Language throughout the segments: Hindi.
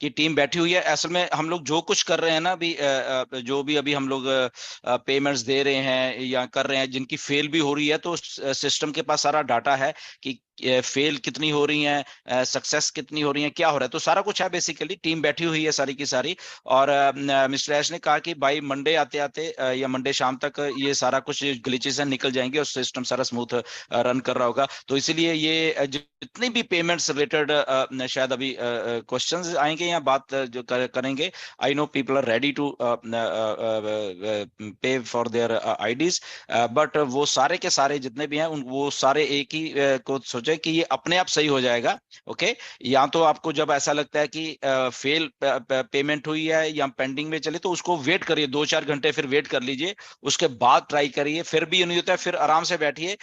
कि टीम बैठी हुई है। असल में हम लोग जो कुछ कर रहे हैं ना अभी, जो भी अभी हम लोग पेमेंट्स दे रहे हैं या कर रहे हैं, जिनकी फेल भी हो रही है, तो सिस्टम के पास सारा डाटा है कि फेल कितनी हो रही हैं, सक्सेस कितनी हो रही हैं, क्या हो रहा है, तो सारा कुछ है। बेसिकली टीम बैठी हुई है सारी की सारी। और मिस्टर ऐश ने कहा कि भाई मंडे आते आते या मंडे शाम तक ये सारा कुछ ग्लिचेस निकल जाएंगे और सिस्टम सारा स्मूथ रन कर रहा होगा। तो इसीलिए ये जितनी भी पेमेंट्स रिलेटेड शायद अभी क्वेश्चंस आएंगे या बात जो करेंगे, I know people are ready to pay for their IDs, but वो सारे के सारे जितने भी हैं वो सारे एक ही को सोचे कि ये अपने आप सही हो जाएगा। ओके, या तो आपको जब ऐसा लगता है कि फेल पेमेंट हुई है या पेंडिंग में चले, तो उसको वेट करिए, 2-4 घंटे फिर वेट कर लीजिए, उसके बाद ट्राई करिए। फिर भी नहीं होता है, फिर आराम से बैठिए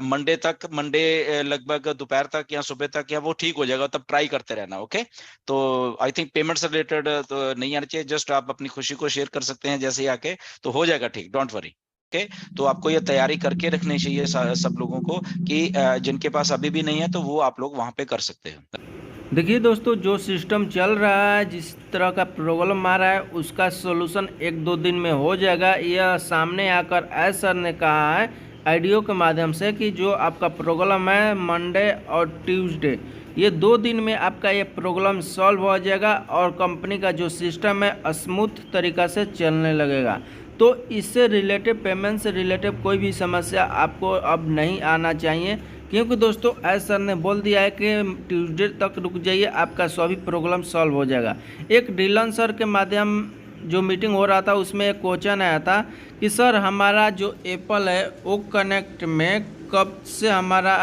मंडे तक, मंडे लगभग दोपहर तक या सुबह तक, या वो ठीक हो जाएगा, तब ट्राई करते रहना। ओके, तो आई थिंक पेमेंट से रिलेटेड तो नहीं आना चाहिए, जस्ट आप अपनी खुशी को शेयर कर सकते हैं जैसे ही आके, तो हो जाएगा ठीक, डोंट वरी। ओके, तो आपको ये तैयारी करके रखनी चाहिए सब लोगों को कि जिनके पास अभी भी नहीं है तो वो आप लोग वहां पे कर सकते हैं। देखिए दोस्तों, जो सिस्टम चल रहा है, जिस तरह का प्रॉब्लम आ रहा है, उसका सोल्यूशन 1-2 दिन में हो जाएगा। यह सामने आकर एस सर ने कहा है ऑडियो के माध्यम से कि जो आपका प्रॉब्लम है मंडे और ट्यूसडे, ये 2 दिन में आपका ये प्रॉब्लम सॉल्व हो जाएगा और कंपनी का जो सिस्टम है स्मूथ तरीक़ा से चलने लगेगा। तो इससे रिलेटेड, पेमेंट से रिलेटेड कोई भी समस्या आपको अब नहीं आना चाहिए, क्योंकि दोस्तों एस सर ने बोल दिया है कि ट्यूसडे तक रुक जाइए, आपका सभी प्रॉब्लम सॉल्व हो जाएगा। एक डीलन सर के माध्यम जो मीटिंग हो रहा था, उसमें एक क्वेश्चन आया था कि सर हमारा जो एप्पल है वो कनेक्ट में कब से हमारा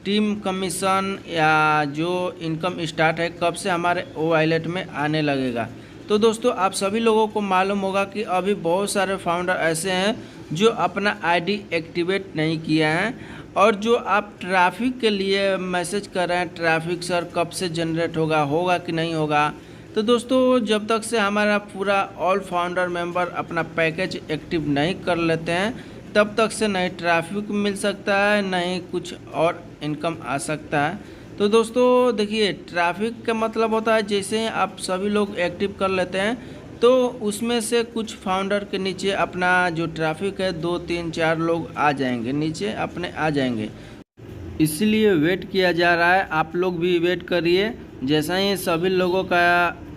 टीम कमीशन या जो इनकम स्टार्ट है, कब से हमारे वॉलेट में आने लगेगा। तो दोस्तों आप सभी लोगों को मालूम होगा कि अभी बहुत सारे फाउंडर ऐसे हैं जो अपना आईडी एक्टिवेट नहीं किया है, और जो आप ट्रैफिक के लिए मैसेज कर रहे हैं, ट्रैफिक सर कब से जनरेट होगा कि नहीं होगा। तो दोस्तों जब तक से हमारा पूरा ऑल फाउंडर मेंबर अपना पैकेज एक्टिव नहीं कर लेते हैं, तब तक से नहीं ट्रैफिक मिल सकता है, नहीं कुछ और इनकम आ सकता है। तो दोस्तों देखिए, ट्रैफिक का मतलब होता है जैसे आप सभी लोग एक्टिव कर लेते हैं, तो उसमें से कुछ फाउंडर के नीचे अपना जो ट्रैफिक है 2-3-4 लोग आ जाएंगे, नीचे अपने आ जाएंगे। इसलिए वेट किया जा रहा है, आप लोग भी वेट करिए। जैसा ही सभी लोगों का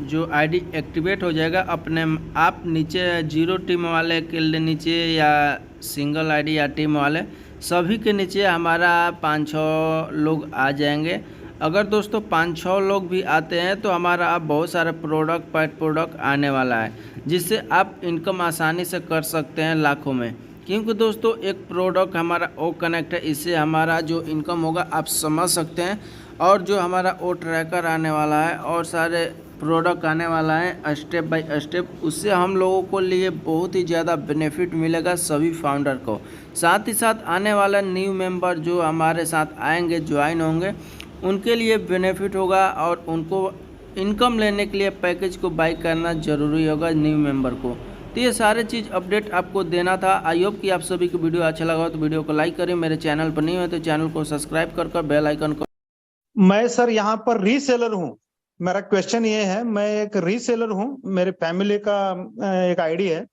जो आईडी एक्टिवेट हो जाएगा, अपने आप नीचे 0 टीम वाले के नीचे या सिंगल आईडी या टीम वाले सभी के नीचे हमारा 5-6 लोग आ जाएंगे। अगर दोस्तों 5-6 लोग भी आते हैं तो हमारा अब बहुत सारे प्रोडक्ट आने वाला है, जिससे आप इनकम आसानी से कर सकते हैं लाखों में। क्योंकि दोस्तों एक प्रोडक्ट हमारा ओ कनेक्ट है, इससे हमारा जो इनकम होगा आप समझ सकते हैं। और जो हमारा ओ ट्रैकर आने वाला है और सारे प्रोडक्ट आने वाला है स्टेप बाय स्टेप, उससे हम लोगों को लिए बहुत ही ज़्यादा बेनिफिट मिलेगा सभी फाउंडर को। साथ ही साथ आने वाला न्यू मेंबर जो हमारे साथ आएंगे, ज्वाइन होंगे, उनके लिए बेनिफिट होगा और उनको इनकम लेने के लिए पैकेज को बाई करना ज़रूरी होगा न्यू मेंबर को। तो ये सारे चीज़ अपडेट आपको देना था। आई होप कि आप सभी को वीडियो अच्छा लगा हो तो वीडियो को लाइक करें, मेरे चैनल पर नहीं हो तो चैनल को सब्सक्राइब कर बेल आइकन को। मैं सर यहाँ पर रीसेलर हूँ। मेरा क्वेश्चन ये है, मैं एक रीसेलर हूँ, मेरे फैमिली का एक आईडी है,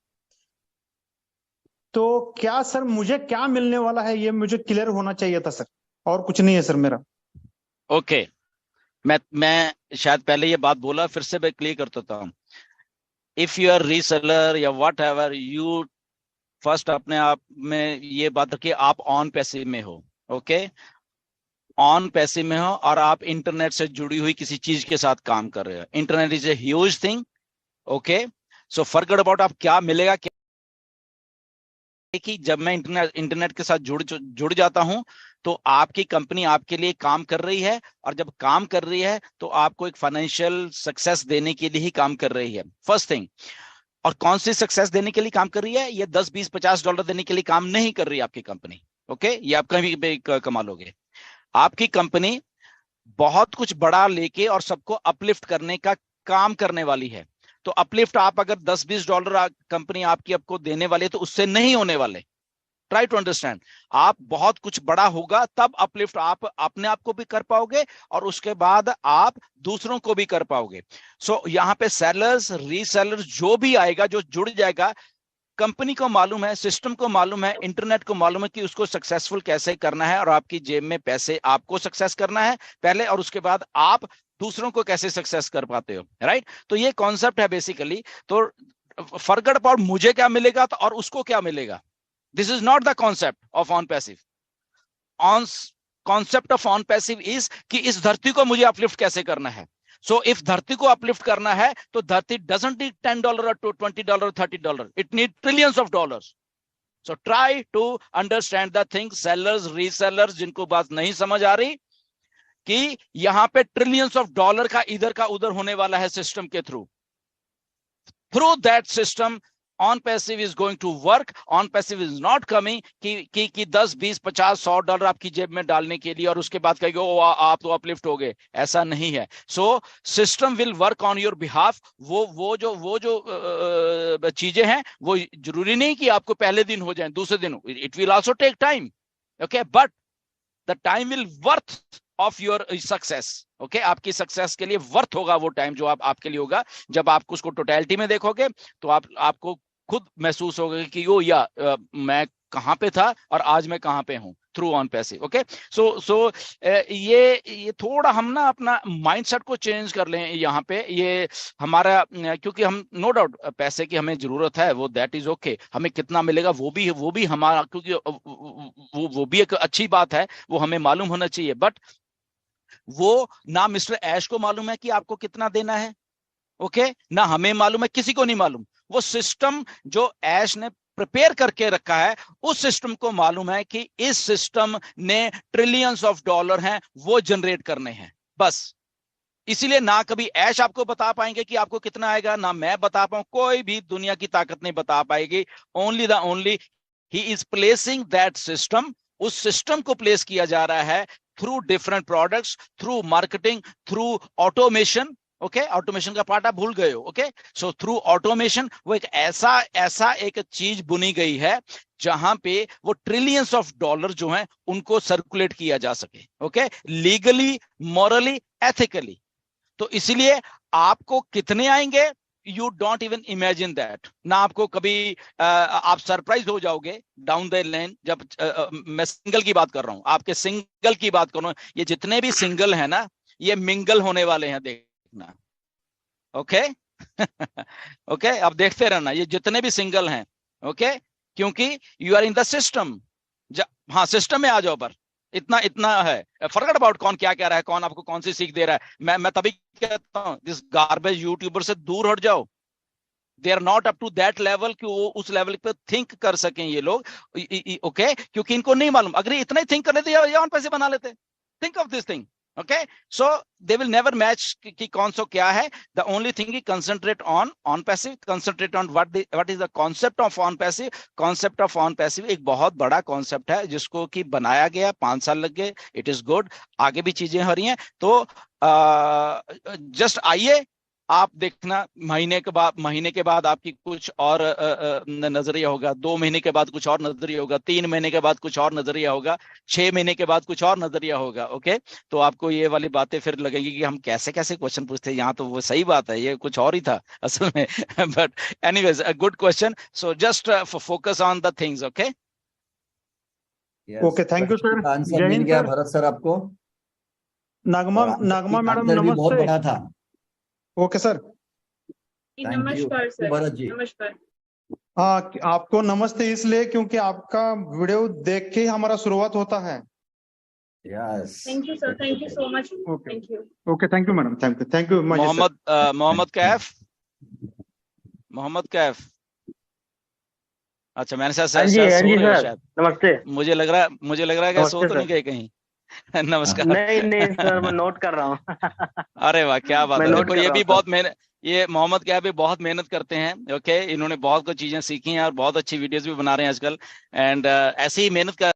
तो क्या सर मुझे क्या मिलने वाला है ये मुझे क्लियर होना चाहिए था सर, और कुछ नहीं है सर मेरा। ओके, मैं शायद पहले ये बात बोला, फिर से मैं क्लियर कर देता हूँ। इफ यू आर रीसेलर या व्हाट एवर, यू फर्स्ट अपने आप में ये बात रखिए आप ऑन पैसिव में हो। ओके, ऑन पैसिव में हो और आप इंटरनेट से जुड़ी हुई किसी चीज के साथ काम कर रहे हो। Internet is a huge thing. Okay, so forget about आप क्या मिलेगा क्या, कि जब मैं इंटरनेट के साथ जुड़ जाता हूं तो आपकी कंपनी आपके लिए काम कर रही है, और जब काम कर रही है तो आपको एक फाइनेंशियल सक्सेस देने के लिए ही काम कर रही है, फर्स्ट थिंग। और कौन सी सक्सेस देने के लिए काम कर रही है? ये 10, 20, $50 देने के लिए काम नहीं कर रही है आपकी कंपनी। ओके, ये आप कहीं भी कमा लोगे। आपकी कंपनी बहुत कुछ बड़ा लेके और सबको अपलिफ्ट करने का काम करने वाली है। तो अपलिफ्ट आप अगर $10-20 कंपनी आपकी आपको देने वाली है तो उससे नहीं होने वाले। Try to understand. आप बहुत कुछ बड़ा होगा तब अपलिफ्ट आप अपने आप को भी कर पाओगे और उसके बाद आप दूसरों को भी कर पाओगे। सो यहाँ पे सेलर्स, रीसेलर्स जो भी आएगा, जो जुड़ जाएगा, कंपनी को मालूम है, सिस्टम को मालूम है, इंटरनेट को मालूम है कि उसको सक्सेसफुल कैसे करना है और आपकी जेब में पैसे आपको सक्सेस करना है पहले, और उसके बाद आप दूसरों को कैसे सक्सेस कर पाते हो, राइट। तो ये कॉन्सेप्ट है बेसिकली। तो फॉरगेट अबाउट मुझे क्या मिलेगा तो और उसको क्या मिलेगा, this is not the concept of on passive. On concept of on passive is कि इस धरती को मुझे अपलिफ्ट कैसे करना है। सो इफ धरती को अपलिफ्ट करना है तो धरती doesn't need $10 or $20 $30, it need trillions of dollars. So try to understand the thing. Sellers, resellers जिनको बात नहीं समझ आ रही कि यहां पे ट्रिलियंस ऑफ डॉलर का इधर का उधर होने वाला है सिस्टम के through that system on passive is going to work. On passive is not coming कि 10, 20, 50, $100 आपकी जेब में डालने के लिए और उसके बाद कहेंगे ओ आप तो अपलिफ्ट हो गए, ऐसा नहीं है। So system will work on your behalf. वो जो चीजें हैं वो जरूरी नहीं कि आपको पहले दिन हो जाए, दूसरे दिन, it will also take time, okay, but the time will worth of your success, okay. आपकी सक्सेस के लिए वर्थ होगा वो टाइम जो आपके लिए होगा। जब आप उसको टोटलिटी में देखोगे तो आपको खुद महसूस होगा कि यो मैं कहां पे था और आज मैं कहां पे हूं थ्रू ऑन पैसिव, ओके। सो ये थोड़ा हम ना अपना माइंडसेट को चेंज कर लें यहाँ पे। ये हमारा, क्योंकि हम नो डाउट पैसे की हमें जरूरत है, वो दैट इज ओके। हमें कितना मिलेगा वो भी हमारा, क्योंकि वो भी एक अच्छी बात है, वो हमें मालूम होना चाहिए। बट वो ना मिस्टर ऐश को मालूम है कि आपको कितना देना है, ओके, ना हमें मालूम है, किसी को नहीं मालूम। वो सिस्टम जो ऐश ने प्रिपेयर करके रखा है उस सिस्टम को मालूम है कि इस सिस्टम ने ट्रिलियंस ऑफ डॉलर हैं वो जनरेट करने हैं, बस। इसीलिए ना कभी ऐश आपको बता पाएंगे कि आपको कितना आएगा, ना मैं बता पाऊं, कोई भी दुनिया की ताकत नहीं बता पाएगी। Only he is placing that system. उस सिस्टम को प्लेस किया जा रहा है through different products, through marketing, through automation, okay. Automation का पार्ट आप भूल गए हो, ओके। सो थ्रू ऑटोमेशन वो एक ऐसा एक चीज बुनी गई है जहां पे वो ट्रिलियंस ऑफ डॉलर जो हैं उनको सर्कुलेट किया जा सके, ओके, लीगली, मॉरली, एथिकली। तो इसीलिए आपको कितने आएंगे, you don't even imagine that. ना आपको कभी आप सरप्राइज हो जाओगे डाउन द लाइन जब मैं सिंगल की बात कर रहा हूं, आपके सिंगल की बात कर रहा हूं। ये जितने भी सिंगल है ना, ये मिंगल होने वाले हैं, देखना, ओके। ओके, अब देखते रहना, ये जितने भी सिंगल हैं, ओके, क्योंकि you are in the system. हाँ, सिस्टम में आ जाओ, पर इतना है। फॉरगेट अबाउट कौन क्या कह रहा है, कौन आपको कौन सी सीख दे रहा है। मैं तभी कहता हूं दिस गार्बेज यूट्यूबर से दूर हट जाओ। They are not up to that level कि वो उस लेवल पे थिंक कर सकें ये लोग, ओके, क्योंकि इनको नहीं मालूम। अगर इतना ही थिंक कर लेते या ऑन पैसे बना लेते। Think of this thing, okay, so they will never match कि कौन सा क्या है। the only thing is concentrate on passive, concentrate on what is the concept of on passive। concept of on passive एक बहुत बड़ा concept है जिसको कि बनाया गया, 5 साल लग गए, it is good। आगे भी चीजें हो रही हैं, तो जस्ट आइए, आप देखना महीने के बाद आपकी कुछ और नजरिया होगा, 2 महीने के बाद कुछ और नजरिया होगा, 3 महीने के बाद कुछ और नजरिया होगा, 6 महीने के बाद कुछ और नजरिया होगा, ओके। तो आपको ये वाली बातें फिर लगेगी कि हम कैसे कैसे क्वेश्चन पूछते हैं, यहाँ तो वो सही बात है, ये कुछ और ही था असल में। But anyways, a good question. So just focus on the things, okay. Okay, thank you sir. Answer जय मिल हिंद गया सर। भरत सर आपको। नागमा मैडम आंसर भी बहुत नमस्ते। बड़ा था। Okay sir. नमस्कार सर। भरत जी। नमस्कार। हाँ, आपको नमस्ते इसलिए क्योंकि आपका वीडियो देख के ही हमारा शुरुआत होता है। Yes, thank you sir, thank you so much. Okay, thank you. Okay, thank you madam, thank you Mohammad Kaif. अच्छा, मैंने शायद सो रहे हो शायद। नमस्ते। मुझे लग रहा है कि सो तो नहीं गए कहीं। नमस्कार। नहीं सर, मैं नोट कर रहा हूँ। अरे वाह, क्या बात है। देखो, ये भी सर। बहुत मेहनत, ये मोहम्मद क्या भी बहुत मेहनत करते हैं, ओके। इन्होंने बहुत कुछ चीजें सीखी हैं और बहुत अच्छी वीडियोस भी बना रहे हैं आजकल। एंड ऐसे ही मेहनत का